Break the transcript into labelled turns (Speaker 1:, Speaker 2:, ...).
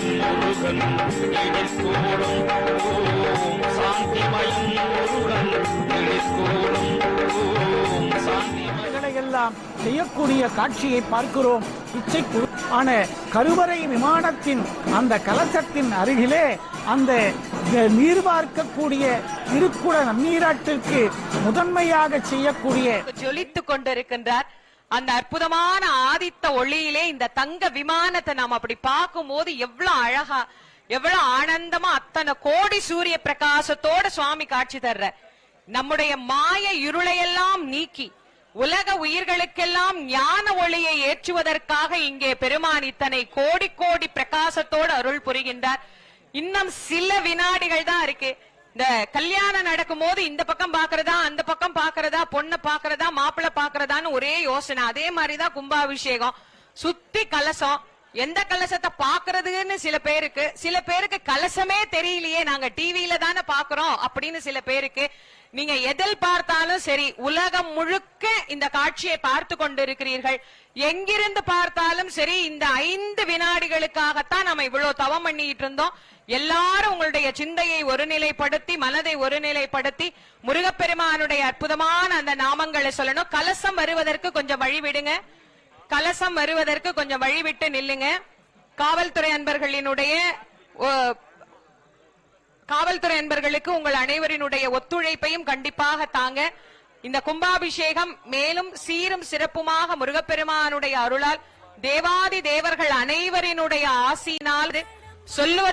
Speaker 1: முருகன் இடைக்கோடும் ஓம் சாந்திமயம் முருகன் இடைக்கோடும் ஓம் சாந்திமயம்
Speaker 2: எல்லாம் செய்யக்கூடிய காட்சியை பார்க்கிறோம். இச்சைக்கு ஆன கருவறை விமானத்தின் அந்த கலசத்தின் அருகிலே அந்த நீர் பார்க்கக்கூடிய திருக்குட நன்னீராட்டிற்கு முதன்மையாக செய்யக்கூடிய
Speaker 3: ஜொலித்துக் கொண்டிருக்கின்றார். அந்த அற்புதமான ஆதித்த ஒளியிலே இந்த தங்க விமானத்தை நாம் அப்படி பார்க்கும் போது எவ்வளவு அழகா எவ்வளவு ஆனந்தமா அத்தனை கோடி சூரிய பிரகாசத்தோட சுவாமி காட்சி தர்ற. நம்முடைய மாய இருளையெல்லாம் நீக்கி உலக உயிர்களுக்கெல்லாம் ஞான ஒளியை ஏற்றுவதற்காக இங்கே பெருமான் இத்தனை கோடி கோடி பிரகாசத்தோடு அருள் புரிகின்றார். இன்னும் சில வினாடிகள் தான் இருக்கு. இந்த கல்யாணம் நடக்கும் போது இந்த பக்கம் பாக்குறதா அந்த பக்கம் பாக்குறதா பொண்ணு பாக்குறதா மாப்பிள்ளை பாக்குறதான்னு ஒரே யோசனை. அதே மாதிரிதான் கும்பாபிஷேகம். சுத்தி கலசம், எந்த கலசத்தை பாக்குறதுன்னு சில பேருக்கு கலசமே தெரியலையே, நாங்க டிவியில தானே பாக்குறோம் அப்படின்னு சில பேருக்கு. நீங்க எதில் பார்த்தாலும் சரி, உலகம் முழுக்க இந்த காட்சியை பார்த்து கொண்டிருக்கிறீர்கள். எங்கிருந்து பார்த்தாலும் சரி, இந்த 5 வினாடிகளுக்காகத்தான் நம்ம இவ்வளவு தவம் பண்ணிட்டு இருந்தோம். எல்லாரும் உங்களுடைய சிந்தையை ஒருநிலைப்படுத்தி மனதை ஒருநிலைப்படுத்தி முருகப்பெருமானுடைய அற்புதமான அந்த நாமங்களை சொல்லணும். கலசம் வருவதற்கு கொஞ்சம் வழி விடுங்க. கலசம் வருவதற்கு கொஞ்சம் வழிவிட்டு நில்லுங்க. காவல்துறை அன்பர்களுக்கு உங்கள் அனைவரினுடைய ஒத்துழைப்பையும் கண்டிப்பாக தாங்க. இந்த கும்பாபிஷேகம் மேலும் சீரும் சிறப்புமாக முருகப்பெருமானுடைய அருளால் தேவாதி தேவர்கள் அனைவரினுடைய ஆசியினால் சொல்லுவது